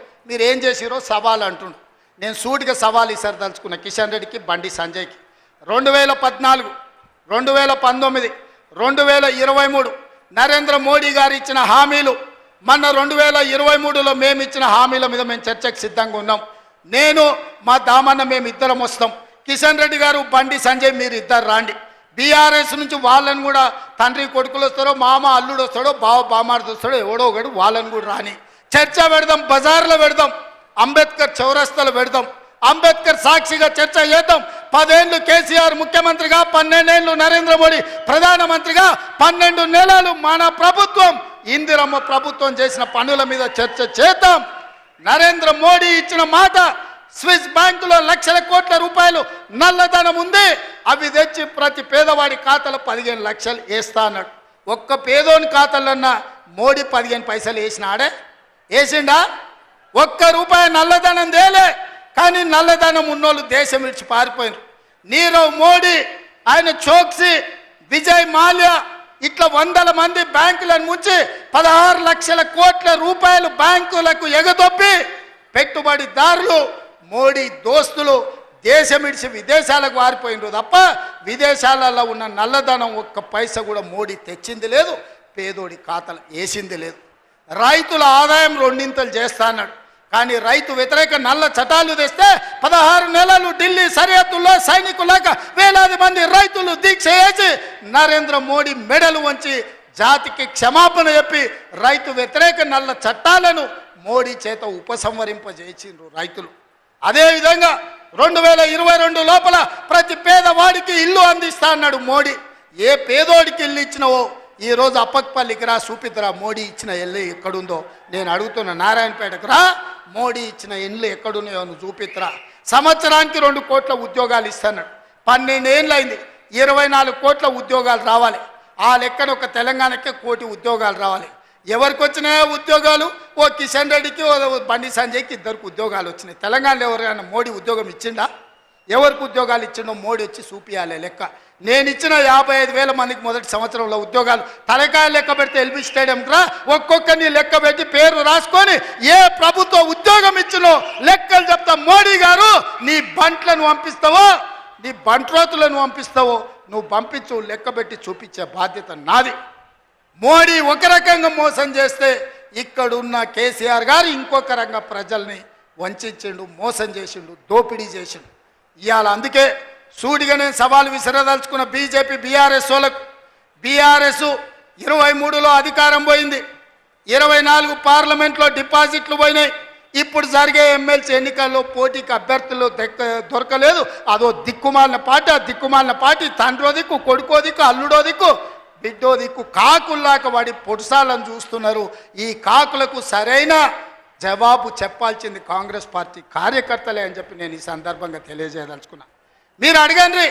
ఏం చేసిరో సవాల్ అంటుండు. నేను సూటిగా సవాల్ ఇసరదలుచుకున్నా కిషన్ రెడ్డికి, బండి సంజయ్కి. 2014, 2019, 2023 నరేంద్ర మోడీ గారు ఇచ్చిన హామీలు, మొన్న 2023లో మేము ఇచ్చిన హామీల మీద మేము చర్చకు సిద్ధంగా ఉన్నాం. నేను మా దామన్న మేము ఇద్దరం వస్తాం. కిషన్ రెడ్డి గారు, బండి సంజయ్ మీరు ఇద్దరు రాండి. బీఆర్ఎస్ నుంచి వాళ్ళని కూడా తండ్రి కొడుకులు వస్తారో, మామ అల్లుడు వస్తాడో, బావ బామార్ది వస్తాడో, ఎవడో ఒకడు వాళ్ళని కూడా రాని. చర్చ పెడదాం, బజార్లో పెడదాం, అంబేద్కర్ చౌరస్తాలో పెడదాం. అంబేద్కర్ సాక్షిగా చర్చ చేద్దాం. 10 ఏళ్ళు కేసీఆర్ ముఖ్యమంత్రిగా, 12 ఏళ్ళు నరేంద్ర మోడీ ప్రధానమంత్రిగా, 12 నెలలు మన ప్రభుత్వం ఇందిరమ్మ ప్రభుత్వం చేసిన పనుల మీద చర్చ చేద్దాం. నరేంద్ర మోడీ ఇచ్చిన మాట, స్విస్ బ్యాంకులో లక్షల కోట్ల రూపాయలు నల్లధనం ఉంది, అవి తెచ్చి ప్రతి పేదవాడి ఖాతాలో 15 లక్షలు వేస్తా అన్నాడు. ఒక్క పేదోని ఖాతాలన్నా మోడీ 15 పైసలు వేసినాడే? వేసిండా? ఒక్క రూపాయి నల్లధనం తేలే. కానీ నల్లధనం ఉన్నోళ్ళు దేశం విడిచి పారిపోయినారు. నీరవ్ మోడీ, ఆయన చోక్సీ, విజయ్ మాల్యా, ఇట్లా వందల మంది బ్యాంకులను ముంచి 16 లక్షల కోట్ల రూపాయలు బ్యాంకులకు ఎగదొప్పి పెట్టుబడిదారులు, మోడీ దోస్తులు దేశం విడిచి విదేశాలకు వారిపోయినారు తప్ప విదేశాలలో ఉన్న నల్లధనం ఒక్క పైసా కూడా మోడీ తెచ్చింది లేదు, పేదోడి ఖాతాలు వేసింది లేదు. రైతుల ఆదాయం 2 చేస్తా అన్నాడు. కానీ రైతు వ్యతిరేక నల్ల చట్టాలు తెస్తే 16 నెలలు ఢిల్లీ సరిహద్దుల్లో సైనికులాగా వేలాది మంది రైతులు దీక్ష చేసి నరేంద్ర మోడీ మెడలు వంచి జాతికి క్షమాపణ చెప్పి రైతు వ్యతిరేక నల్ల చట్టాలను మోడీ చేత ఉపసంహరింపజేసిండ్రు రైతులు. అదేవిధంగా 2022 లోపల ప్రతి పేదవాడికి ఇల్లు అందిస్తా అన్నాడు మోడీ. ఏ పేదోడికి ఇల్లు ఇచ్చినవో ఈరోజు అప్పక్పల్లికి రా, చూపిద్దురా మోడీ ఇచ్చిన ఇల్లు ఎక్కడుందో. నేను అడుగుతున్నా, నారాయణపేటకు రా, మోడీ ఇచ్చిన ఇల్లు ఎక్కడున్నాయో నువ్వు చూపిద్దురా. సంవత్సరానికి 2 కోట్ల ఉద్యోగాలు ఇస్తాన్నాడు. 12 ఏళ్ళు అయింది, 24 కోట్ల ఉద్యోగాలు రావాలి. ఆ లెక్కన ఒక తెలంగాణకే 1 కోటి ఉద్యోగాలు రావాలి. ఎవరికి వచ్చినాయో ఉద్యోగాలు? ఓ కిషన్ రెడ్డికి, ఓ బండి సంజయ్కి 2 ఉద్యోగాలు వచ్చినాయి. తెలంగాణలో ఎవరైనా మోడీ ఉద్యోగం ఇచ్చిండా? ఎవరికి ఉద్యోగాలు ఇచ్చిండో మోడీ వచ్చి చూపియాలి లెక్క. నేను ఇచ్చిన 55,000 మందికి మొదటి సంవత్సరంలో ఉద్యోగాలు తలకాయ లెక్క పెడితే ఎల్బీ స్టేడియంకి రా, ఒక్కొక్కరిని లెక్క పెట్టి పేరు రాసుకొని ఏ ప్రభుత్వ ఉద్యోగం ఇచ్చినో లెక్కలు చెప్తా. మోడీ గారు, నీ బంట్లను పంపిస్తావో, నీ బంట్రోతులను పంపిస్తావో నువ్వు పంపించు, లెక్క పెట్టి చూపించే బాధ్యత నాది. మోడీ ఒక రకంగా మోసం చేస్తే ఇక్కడున్న కేసీఆర్ గారు ఇంకొక రంగా ప్రజల్ని వంచిండు, మోసం చేసిండు, దోపిడీ చేసిండు. ఇవాళ అందుకే సూటిగా నేను సవాలు విసిరదలుచుకున్న బీజేపీ బీఆర్ఎస్ వాళ్ళకు. బీఆర్ఎస్ 23లో అధికారం పోయింది, 24 పార్లమెంట్లో డిపాజిట్లు పోయినాయి. ఇప్పుడు జరిగే ఎమ్మెల్సీ ఎన్నికల్లో పోటీకి అభ్యర్థులు దొరకలేదు. అదో దిక్కుమాలిన పార్టీ. ఆ దిక్కుమాలిన పార్టీ తండ్రో దిక్కు, కొడుకో దిక్కు, అల్లుడో దిక్కు, బిడ్డో దిక్కు కాకుల్లాక వాడి పొడుసాలను చూస్తున్నారు. ఈ కాకులకు సరైన జవాబు చెప్పాల్సింది కాంగ్రెస్ పార్టీ కార్యకర్తలే అని చెప్పి నేను ఈ సందర్భంగా తెలియజేయదలుచుకున్నా. మీరు అడగండి,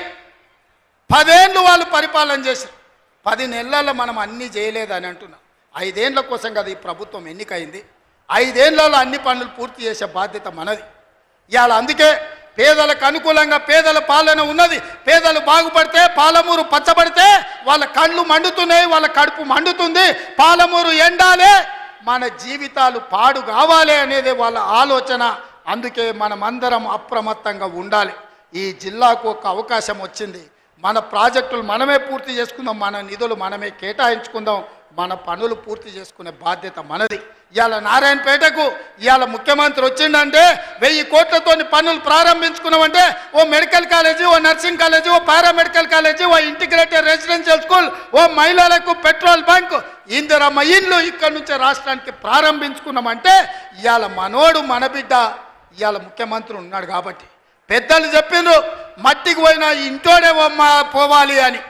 10 ఏళ్ళు వాళ్ళు పరిపాలన చేశారు, 10 నెలల్లో మనం అన్నీ చేయలేదని అంటున్నాం. 5 ఏళ్ళ కోసం కదా ఈ ప్రభుత్వం ఎన్నికైంది. 5 ఏళ్లలో అన్ని పనులు పూర్తి చేసే బాధ్యత మనది. ఇవాళ అందుకే పేదలకు అనుకూలంగా పేదల పాలన ఉన్నది. పేదలు బాగుపడితే, పాలమూరు పచ్చబడితే వాళ్ళ కళ్ళు మండుతున్నాయి, వాళ్ళ కడుపు మండుతుంది. పాలమూరు ఎండాలే, మన జీవితాలు పాడు కావాలి అనేది వాళ్ళ ఆలోచన. అందుకే మనమందరం అప్రమత్తంగా ఉండాలి. ఈ జిల్లాకు ఒక అవకాశం వచ్చింది, మన ప్రాజెక్టులు మనమే పూర్తి చేసుకుందాం, మన నిధులు మనమే కేటాయించుకుందాం, మన పనులు పూర్తి చేసుకునే బాధ్యత మనది. ఇవాళ నారాయణపేటకు ఇవాళ ముఖ్యమంత్రి వచ్చిందంటే 1000 కోట్లతో పనులు ప్రారంభించుకున్నామంటే ఓ మెడికల్ కాలేజీ, ఓ నర్సింగ్ కాలేజీ, ఓ పారామెడికల్ కాలేజీ, ఓ ఇంటిగ్రేటెడ్ రెసిడెన్షియల్ స్కూల్, ఓ మహిళలకు పెట్రోల్ బంక్, ఇందిరమ్మ ఇల్లు ఇక్కడ నుంచి రాష్ట్రానికి ప్రారంభించుకున్నామంటే ఇవాళ మనోడు మన బిడ్డ ఇవాళ ముఖ్యమంత్రి ఉన్నాడు కాబట్టి. పెద్దలు చెప్పిండ్రు మట్టికి పోయినా ఇంటోడే పోవాలి అని.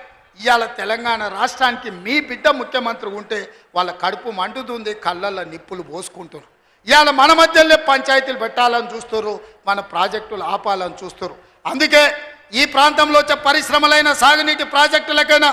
ఇవాళ తెలంగాణ రాష్ట్రానికి మీ బిడ్డ ముఖ్యమంత్రి ఉంటే వాళ్ళ కడుపు మండుతుంది, కళ్ళల్లో నిప్పులు పోసుకుంటారు. ఇవాళ మన మధ్యలో పంచాయతీలు పెట్టాలని చూస్తారు, మన ప్రాజెక్టులు ఆపాలని చూస్తారు. అందుకే ఈ ప్రాంతంలో వచ్చే పరిశ్రమలైన సాగునీటి ప్రాజెక్టులకైనా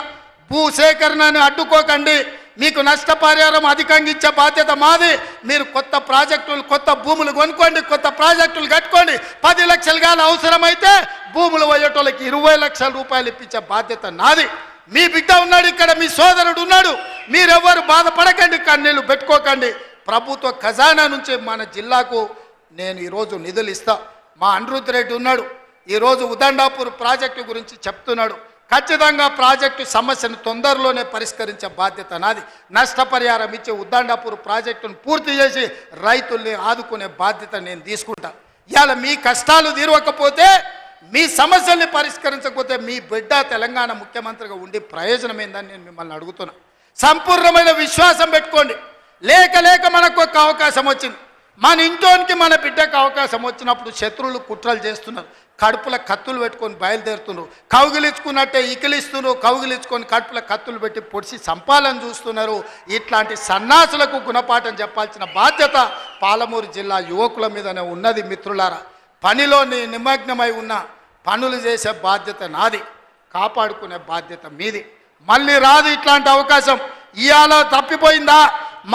భూసేకరణను అడ్డుకోకండి. మీకు నష్టపరిహారం అధికంగా ఇచ్చే బాధ్యత మాది. మీరు కొత్త ప్రాజెక్టులు, కొత్త భూములు కొనుక్కోండి, కొత్త ప్రాజెక్టులు కట్టుకోండి. 10 లక్షలు కానీ అవసరమైతే భూములు పోయేటోళ్ళకి 20 లక్షల రూపాయలు ఇప్పించే బాధ్యత నాది. మీ బిడ్డ ఉన్నాడు ఇక్కడ, మీ సోదరుడు ఉన్నాడు. మీరెవ్వరు బాధపడకండి, కన్నీళ్ళు పెట్టుకోకండి. ప్రభుత్వ ఖజానా నుంచి మన జిల్లాకు నేను ఈరోజు నిధులు ఇస్తా. మా అనిరుద్ధ్ రెడ్డి ఉన్నాడు, ఈరోజు ఉదండాపూర్ ప్రాజెక్టు గురించి చెప్తున్నాడు. ఖచ్చితంగా ప్రాజెక్టు సమస్యను తొందరలోనే పరిష్కరించే బాధ్యత నాది. నష్టపరిహారం ఇచ్చే ఉదండాపూర్ ప్రాజెక్టును పూర్తి చేసి రైతుల్ని ఆదుకునే బాధ్యత నేను తీసుకుంటా. ఇవాళ మీ కష్టాలు తీరవకపోతే, మీ సమస్యల్ని పరిష్కరించకపోతే మీ బిడ్డ తెలంగాణ ముఖ్యమంత్రిగా ఉండి ప్రయోజనం ఏందని నేను మిమ్మల్ని అడుగుతున్నా. సంపూర్ణమైన విశ్వాసం పెట్టుకోండి. లేక మనకు ఒక అవకాశం వచ్చింది. మన ఇంట్లోనికి మన బిడ్డకు అవకాశం వచ్చినప్పుడు శత్రువులు కుట్రలు చేస్తున్నారు. కడుపుల కత్తులు పెట్టుకొని బయలుదేరుతున్నారు. కౌగిలించుకున్నట్టే ఇకిలిస్తున్నారు, కౌగిలించుకొని కడుపుల కత్తులు పెట్టి పొడిచి చంపాలని చూస్తున్నారు. ఇట్లాంటి సన్నాసులకు గుణపాఠం చెప్పాల్సిన బాధ్యత పాలమూరు జిల్లా యువకుల మీదనే ఉన్నది. మిత్రులారా, పనిలో నిమగ్నమై ఉన్న పనులు చేసే బాధ్యత నాది, కాపాడుకునే బాధ్యత మీది. మళ్ళీ రాదు ఇట్లాంటి అవకాశం. ఇవాళ తప్పిపోయిందా,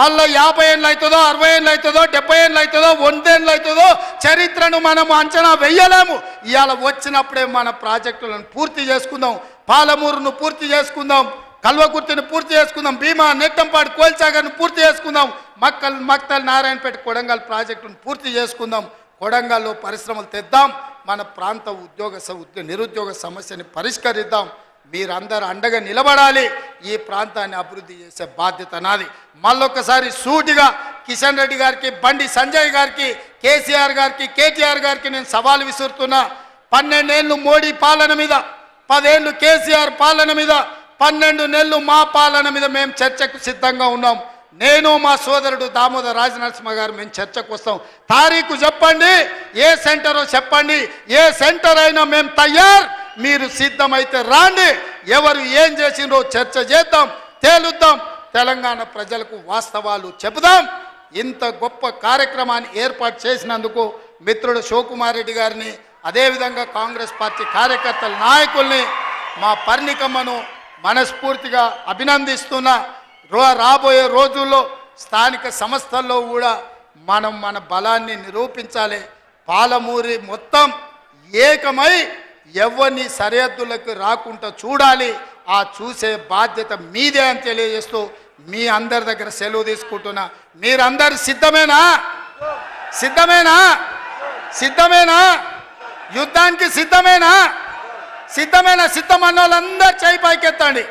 మళ్ళీ 50 ఏళ్ళు అవుతుందో, 60 ఏళ్ళు అవుతుందో, 70 ఏళ్ళు అవుతుందో, 100 ఏళ్ళు అవుతుందో, చరిత్రను మనం అంచనా వెయ్యలేము. ఇవాళ వచ్చినప్పుడే మన ప్రాజెక్టులను పూర్తి చేసుకుందాం, పాలమూరును పూర్తి చేసుకుందాం, కల్వకుర్తిని పూర్తి చేసుకుందాం, భీమా, నెట్టంపాడు, కోల్చాగర్ను పూర్తి చేసుకుందాం, మక్తల్, నారాయణపేట, కొడంగల్ ప్రాజెక్టును పూర్తి చేసుకుందాం. కొడంగల్లో పరిశ్రమలు తెద్దాం, మన ప్రాంత నిరుద్యోగ సమస్యని పరిష్కరిద్దాం. మీరందరూ అండగా నిలబడాలి. ఈ ప్రాంతాన్ని అభివృద్ధి చేసే బాధ్యత నాది. మళ్ళొక్కసారి సూటిగా కిషన్ రెడ్డి గారికి, బండి సంజయ్ గారికి, కేసీఆర్ గారికి, కేటీఆర్ గారికి నేను సవాల్ విసురుతున్నా. 12 ఏళ్ళు మోడీ పాలన మీద, 10 ఏళ్ళు కేసీఆర్ పాలన మీద, 12 నెలలు మా పాలన మీద మేము చర్చకు సిద్ధంగా ఉన్నాం. నేను మా సోదరుడు దామోదర్ రాజనరసింహ గారు మేము చర్చకు వస్తాం. తారీఖు చెప్పండి, ఏ సెంటరో చెప్పండి, ఏ సెంటర్ అయినా మేము తయారు. మీరు సిద్ధమైతే రాండి, ఎవరు ఏం చేసిండ్రో చర్చ చేద్దాం, తేలుద్దాం, తెలంగాణ ప్రజలకు వాస్తవాలు చెబుదాం. ఇంత గొప్ప కార్యక్రమాన్ని ఏర్పాటు చేసినందుకు మిత్రుడు శివకుమార్ రెడ్డి గారిని, అదేవిధంగా కాంగ్రెస్ పార్టీ కార్యకర్తల నాయకుల్ని, మా పర్ణికమ్మను మనస్ఫూర్తిగా అభినందిస్తున్నా. రాబోయే రోజుల్లో స్థానిక సంస్థల్లో కూడా మనం మన బలాన్ని నిరూపించాలి. పాలమూరి మొత్తం ఏకమై ఎవరిని సరిహద్దులకు రాకుండా చూడాలి. ఆ చూసే బాధ్యత మీదే అని తెలియజేస్తూ మీ అందరి దగ్గర సెలవు తీసుకుంటున్నా. మీరందరు సిద్ధమేనా? సిద్ధమేనా? సిద్ధమేనా? యుద్ధానికి సిద్ధమేనా? సిద్ధమేనా? సిద్ధమన్న వాళ్ళందరూ చేయి పైకెత్తండి.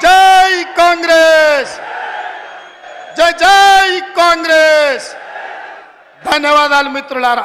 జై కాంగ్రెస్, జై జై కాంగ్రెస్. ధన్యవాదాలు మిత్రులారా.